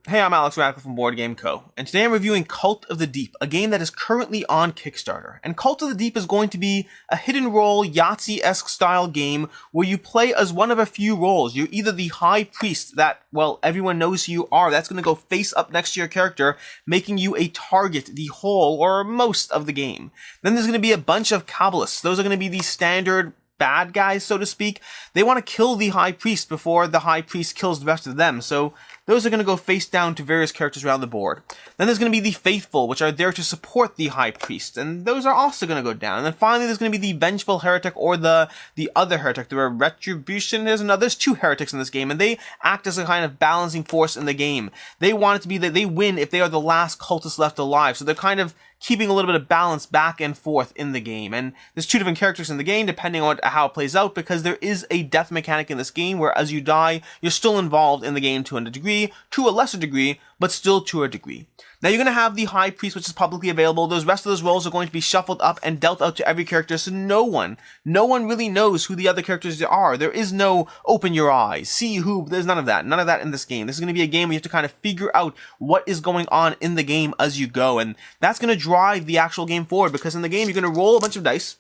Hey, I'm Alex Radical from Board Game Co. And today I'm reviewing Cult of the Deep, a game that is currently on Kickstarter. And Cult of the Deep is going to be a hidden role, Yahtzee-esque style game where you play as one of a few roles. You're either the High Priest that, well, everyone knows who you are. That's going to go face up next to your character, making you a target the whole or most of the game. Then there's going to be a bunch of Cultists. Those are going to be the standard bad guys, so to speak. They want to kill the High Priest before the High Priest kills the rest of them, so those are going to go face down to various characters around the board. Then there's going to be the Faithful, which are there to support the High Priest, and those are also going to go down. And then finally there's going to be the Vengeful Heretic, or the other Heretic. There are Retribution, there's two Heretics in this game, and they act as a kind of balancing force in the game. They want it to be that they win if they are the last cultist left alive, so they're kind of keeping a little bit of balance back and forth in the game. And there's two different characters in the game depending on how it plays out, because there is a death mechanic in this game where as you die, you're still involved in the game to a degree, to a lesser degree, but still to a degree. Now you're going to have the High Priest, which is publicly available. Those rest of those roles are going to be shuffled up and dealt out to every character, so no one really knows who the other characters are. There is no open your eyes, see who, there's none of that in this game. This is going to be a game where you have to kind of figure out what is going on in the game as you go, and that's going to drive the actual game forward, because in the game you're going to roll a bunch of dice,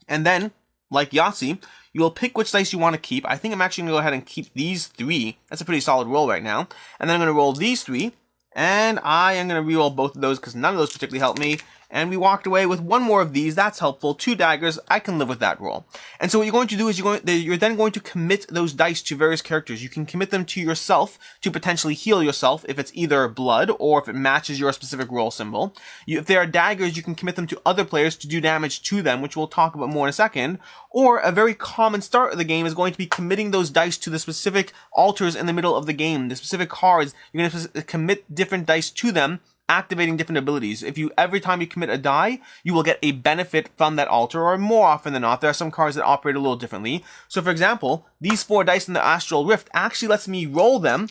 and then, like Yahtzee, you'll pick which dice you want to keep. I think I'm actually going to go ahead and keep these three. That's a pretty solid roll right now. And then I'm going to roll these three, and I am going to reroll both of those because none of those particularly helped me. And we walked away with one more of these. That's helpful. 2 daggers. I can live with that roll. And so what you're going to do is you're then going to commit those dice to various characters. You can commit them to yourself to potentially heal yourself if it's either blood or if it matches your specific roll symbol. If there are daggers, you can commit them to other players to do damage to them, which we'll talk about more in a second. Or a very common start of the game is going to be committing those dice to the specific altars in the middle of the game. The specific cards, you're going to commit different dice to them, activating different abilities. Every time you commit a die, you will get a benefit from that altar, or more often than not, there are some cards that operate a little differently. So for example, these 4 dice in the Astral Rift actually lets me roll them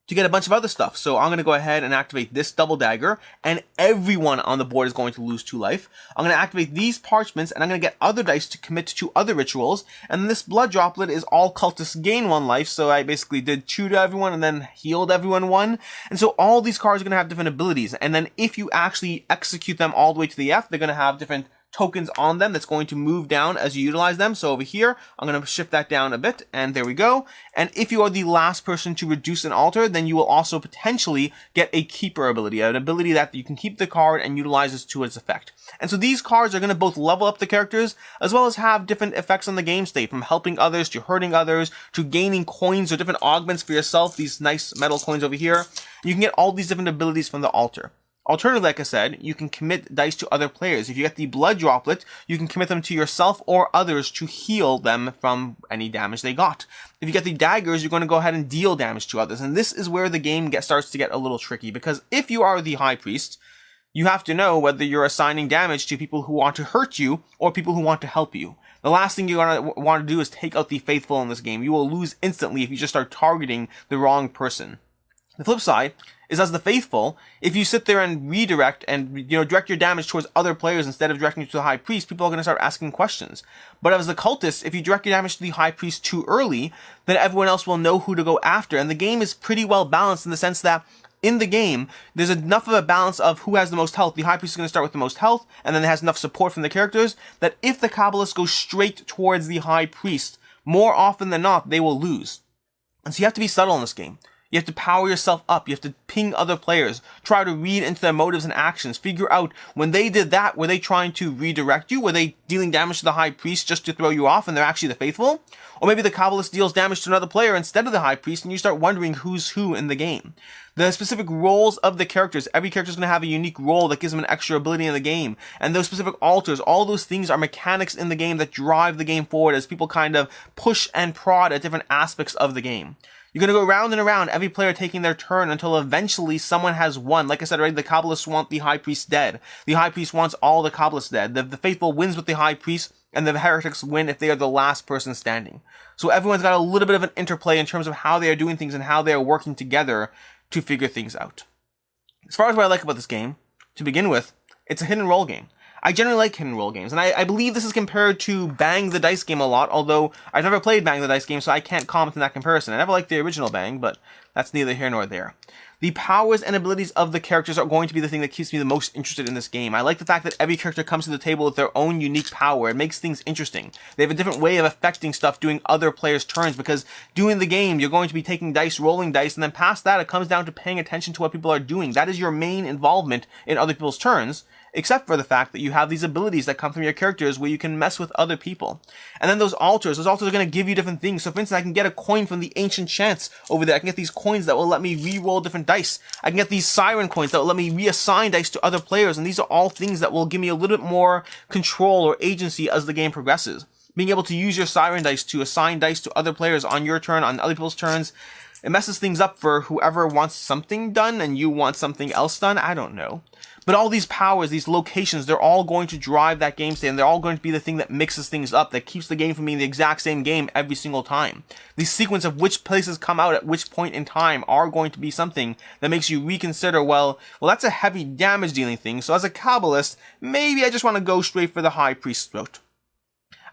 to get a bunch of other stuff. So I'm going to go ahead and activate this double dagger, and everyone on the board is going to lose 2 life. I'm going to activate these parchments, and I'm going to get other dice to commit to other rituals, and this blood droplet is all cultists gain 1 life, so I basically did 2 to everyone and then healed everyone 1. And so all these cards are going to have different abilities, and then if you actually execute them all the way to the F, they're going to have different tokens on them that's going to move down as you utilize them. So over here, I'm going to shift that down a bit, and there we go. And if you are the last person to reduce an altar, then you will also potentially get a keeper ability, an ability that you can keep the card and utilize it to its effect. And so these cards are going to both level up the characters, as well as have different effects on the game state, from helping others, to hurting others, to gaining coins or different augments for yourself, these nice metal coins over here. You can get all these different abilities from the altar. Alternatively, like I said, you can commit dice to other players. If you get the blood droplet, you can commit them to yourself or others to heal them from any damage they got. If you get the daggers, you're going to go ahead and deal damage to others. And this is where the game starts to get a little tricky, because if you are the High Priest, you have to know whether you're assigning damage to people who want to hurt you or people who want to help you. The last thing you're going to want to do is take out the Faithful in this game. You will lose instantly if you just start targeting the wrong person. The flip side is, as the Faithful, if you sit there and redirect and direct your damage towards other players instead of directing it to the High Priest, people are going to start asking questions. But as the Cultist, if you direct your damage to the High Priest too early, then everyone else will know who to go after. And the game is pretty well balanced in the sense that in the game, there's enough of a balance of who has the most health. The High Priest is going to start with the most health, and then it has enough support from the characters that if the Cultists go straight towards the High Priest, more often than not, they will lose. And so you have to be subtle in this game. You have to power yourself up. You have to ping other players. Try to read into their motives and actions. Figure out, when they did that, were they trying to redirect you? Were they dealing damage to the High Priest just to throw you off and they're actually the Faithful? Or maybe the Cultist deals damage to another player instead of the High Priest, and you start wondering who's who in the game. The specific roles of the characters, every character is going to have a unique role that gives them an extra ability in the game. And those specific altars, all those things are mechanics in the game that drive the game forward as people kind of push and prod at different aspects of the game. You're going to go round and around, every player taking their turn until eventually someone has won. Like I said already, the Cultists want the High Priest dead. The High Priest wants all the Cultists dead. The Faithful wins with the High Priest, and the Heretics win if they are the last person standing. So everyone's got a little bit of an interplay in terms of how they are doing things and how they are working together to figure things out. As far as what I like about this game, to begin with, it's a hidden role game. I generally like hidden role games, and I believe this is compared to Bang the Dice game a lot, although I've never played Bang the Dice game, so I can't comment on that comparison. I never liked the original Bang, but that's neither here nor there. The powers and abilities of the characters are going to be the thing that keeps me the most interested in this game. I like the fact that every character comes to the table with their own unique power. It makes things interesting. They have a different way of affecting stuff doing other players' turns, because doing the game, you're going to be taking dice, rolling dice, and then past that, it comes down to paying attention to what people are doing. That is your main involvement in other people's turns, except for the fact that you have these abilities that come from your characters where you can mess with other people. And then those altars are going to give you different things. So for instance, I can get a coin from the Ancient Chance over there. I can get these coins that will let me re-roll different dice. I can get these Siren coins that will let me reassign dice to other players. And these are all things that will give me a little bit more control or agency as the game progresses. Being able to use your Siren dice to assign dice to other players on your turn, on other people's turns, it messes things up for whoever wants something done and you want something else done. I don't know. But all these powers, these locations, they're all going to drive that game state, and they're all going to be the thing that mixes things up, that keeps the game from being the exact same game every single time. The sequence of which places come out at which point in time are going to be something that makes you reconsider, well, that's a heavy damage dealing thing, so as a Kabbalist, maybe I just want to go straight for the High Priest's throat.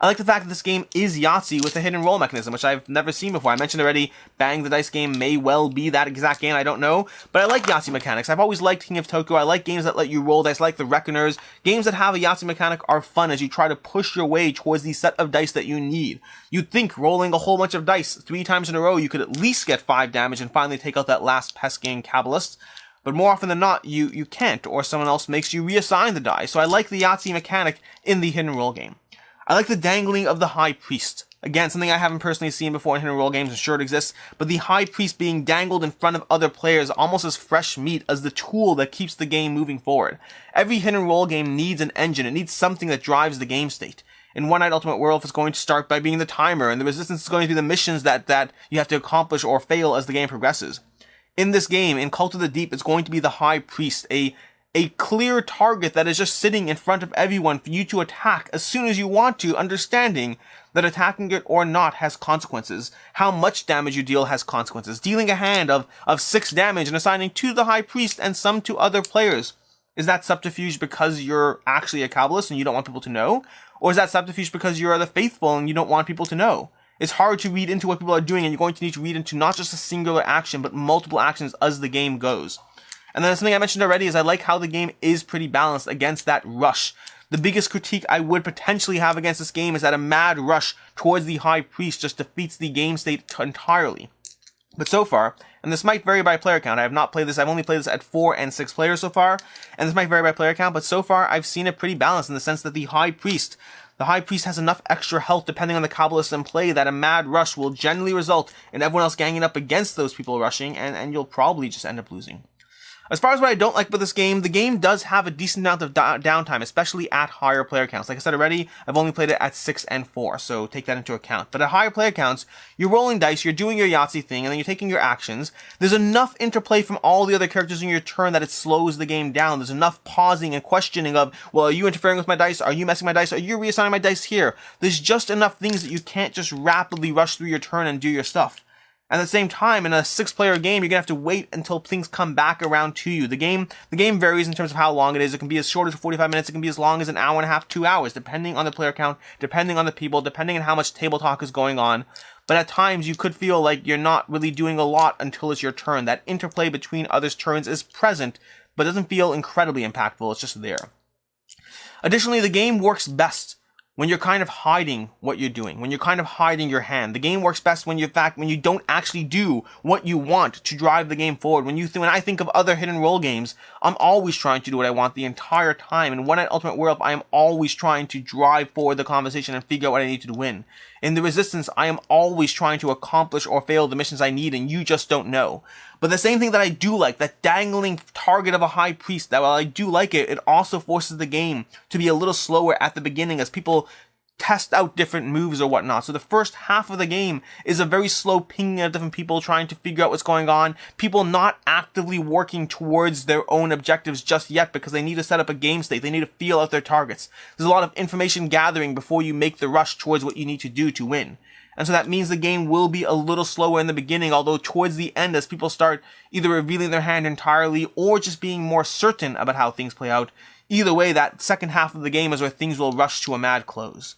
I like the fact that this game is Yahtzee with a hidden roll mechanism, which I've never seen before. I mentioned already, Bang the Dice game may well be that exact game, I don't know. But I like Yahtzee mechanics. I've always liked King of Tokyo. I like games that let you roll dice, like the Reckoners. Games that have a Yahtzee mechanic are fun as you try to push your way towards the set of dice that you need. You'd think rolling a whole bunch of dice 3 times in a row, you could at least get 5 damage and finally take out that last pesking Kabbalist. But more often than not, you can't, or someone else makes you reassign the die. So I like the Yahtzee mechanic in the hidden roll game. I like the dangling of the High Priest. Again, something I haven't personally seen before in hidden roll games, I'm sure it exists, but the High Priest being dangled in front of other players almost as fresh meat as the tool that keeps the game moving forward. Every hidden roll game needs an engine. It needs something that drives the game state. In One Night Ultimate Werewolf, it's going to start by being the timer, and the resistance is going to be the missions that you have to accomplish or fail as the game progresses. In this game, in Cult of the Deep, it's going to be the High Priest, a clear target that is just sitting in front of everyone for you to attack as soon as you want to, understanding that attacking it or not has consequences. How much damage you deal has consequences. Dealing a hand of 6 damage and assigning 2 to the High Priest and some to other players. Is that subterfuge because you're actually a Kabbalist and you don't want people to know? Or is that subterfuge because you're the faithful and you don't want people to know? It's hard to read into what people are doing, and you're going to need to read into not just a singular action, but multiple actions as the game goes. And then something I mentioned already is I like how the game is pretty balanced against that rush. The biggest critique I would potentially have against this game is that a mad rush towards the High Priest just defeats the game state entirely. But so far, and this might vary by player count, I have not played this, I've only played this at 4 and 6 players so far, and this might vary by player count, but so far I've seen it pretty balanced in the sense that the High Priest has enough extra health depending on the Kabbalist in play that a mad rush will generally result in everyone else ganging up against those people rushing, and you'll probably just end up losing. As far as what I don't like about this game, the game does have a decent amount of downtime, especially at higher player counts. Like I said already, I've only played it at 6 and 4, so take that into account. But at higher player counts, you're rolling dice, you're doing your Yahtzee thing, and then you're taking your actions. There's enough interplay from all the other characters in your turn that it slows the game down. There's enough pausing and questioning of, well, are you interfering with my dice? Are you messing my dice? Are you reassigning my dice here? There's just enough things that you can't just rapidly rush through your turn and do your stuff. At the same time, in a 6-player game, you're gonna have to wait until things come back around to you. The game varies in terms of how long it is. It can be as short as 45 minutes. It can be as long as an hour and a half, 2 hours, depending on the player count, depending on the people, depending on how much table talk is going on. But at times, you could feel like you're not really doing a lot until it's your turn. That interplay between others' turns is present, but doesn't feel incredibly impactful. It's just there. Additionally, the game works best when you're kind of hiding what you're doing, when you're kind of hiding your hand. The game works best when you don't actually do what you want to drive the game forward. When I think of other hidden roll games, I'm always trying to do what I want the entire time. In One Night Ultimate Werewolf, I am always trying to drive forward the conversation and figure out what I need to win. In the Resistance, I am always trying to accomplish or fail the missions I need, and you just don't know. But the same thing that I do like, that dangling target of a High Priest, that while I do like it, it also forces the game to be a little slower at the beginning as people test out different moves or whatnot. So the first half of the game is a very slow pinging of different people trying to figure out what's going on, people not actively working towards their own objectives just yet because they need to set up a game state, they need to feel out their targets. There's a lot of information gathering before you make the rush towards what you need to do to win. And so that means the game will be a little slower in the beginning, although towards the end, as people start either revealing their hand entirely or just being more certain about how things play out, either way, that second half of the game is where things will rush to a mad close.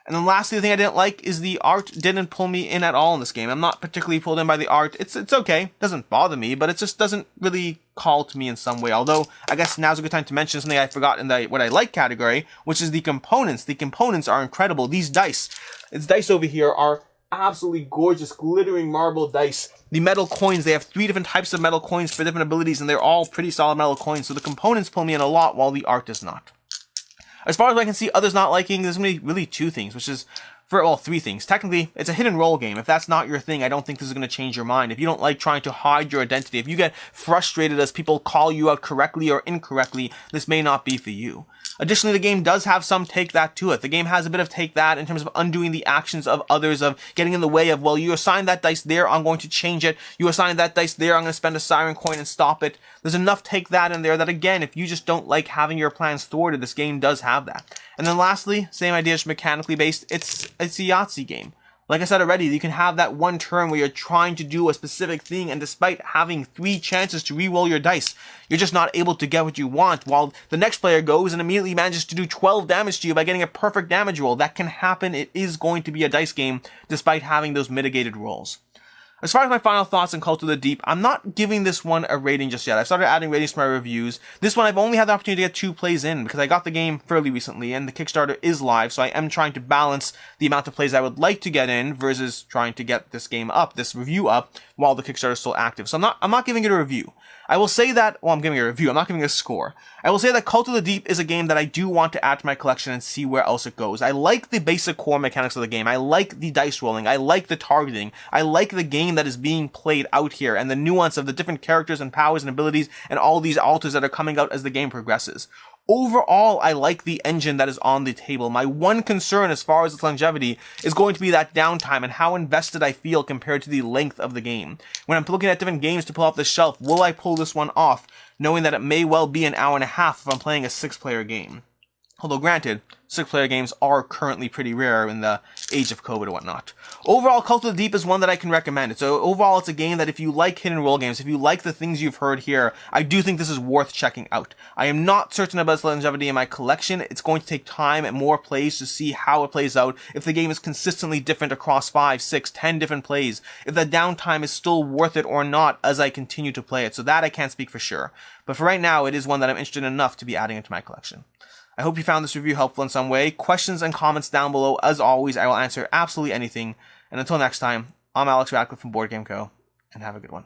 And then lastly, the thing I didn't like is the art didn't pull me in at all in this game. I'm not particularly pulled in by the art. It's okay. It doesn't bother me, but it just doesn't really call to me in some way. Although, I guess now's a good time to mention something I forgot in the what I like category, which is the components. The components are incredible. These dice, over here are absolutely gorgeous, glittering marble dice. The metal coins, they have 3 different types of metal coins for different abilities, and they're all pretty solid metal coins. So the components pull me in a lot, while the art does not. As far as I can see others not liking, there's going to be really 2 things, which is, well, 3 things. Technically, it's a hit and roll game. If that's not your thing, I don't think this is going to change your mind. If you don't like trying to hide your identity, if you get frustrated as people call you out correctly or incorrectly, this may not be for you. Additionally, the game does have some take that to it. The game has a bit of take that in terms of undoing the actions of others, of getting in the way of, well, you assigned that dice there, I'm going to change it. You assigned that dice there, I'm going to spend a siren coin and stop it. There's enough take that in there that, again, if you just don't like having your plans thwarted, this game does have that. And then lastly, same idea, just mechanically based, it's a Yahtzee game. Like I said already, you can have that one turn where you're trying to do a specific thing, and despite having 3 chances to re-roll your dice, you're just not able to get what you want, while the next player goes and immediately manages to do 12 damage to you by getting a perfect damage roll. That can happen. It is going to be a dice game, despite having those mitigated rolls. As far as my final thoughts on Cult of the Deep, I'm not giving this one a rating just yet. I've started adding ratings to my reviews. This one, I've only had the opportunity to get 2 plays in, because I got the game fairly recently, and the Kickstarter is live, so I am trying to balance the amount of plays I would like to get in versus trying to get this game up, this review up, while the Kickstarter is still active. So I'm not giving it a review. I will say that, well, I'm giving it a review, I'm not giving it a score. I will say that Cult of the Deep is a game that I do want to add to my collection and see where else it goes. I like the basic core mechanics of the game. I like the dice rolling. I like the targeting. I like the game that is being played out here and the nuance of the different characters and powers and abilities and all these alters that are coming out as the game progresses. Overall, I like the engine that is on the table. My one concern as far as its longevity is going to be that downtime and how invested I feel compared to the length of the game. When I'm looking at different games to pull off the shelf, will I pull this one off, knowing that it may well be an hour and a half if I'm playing a 6-player game? Although granted, 6-player games are currently pretty rare in the age of COVID and whatnot. Overall, Cult of the Deep is one that I can recommend. So overall, it's a game that if you like hit and roll games, if you like the things you've heard here, I do think this is worth checking out. I am not certain about its longevity in my collection. It's going to take time and more plays to see how it plays out, if the game is consistently different across 5, 6, 10 different plays, if the downtime is still worth it or not as I continue to play it. So that I can't speak for sure. But for right now, it is one that I'm interested enough to be adding into my collection. I hope you found this review helpful in some way. Questions and comments down below. As always, I will answer absolutely anything. And until next time, I'm Alex Radcliffe from Board Game Co. And have a good one.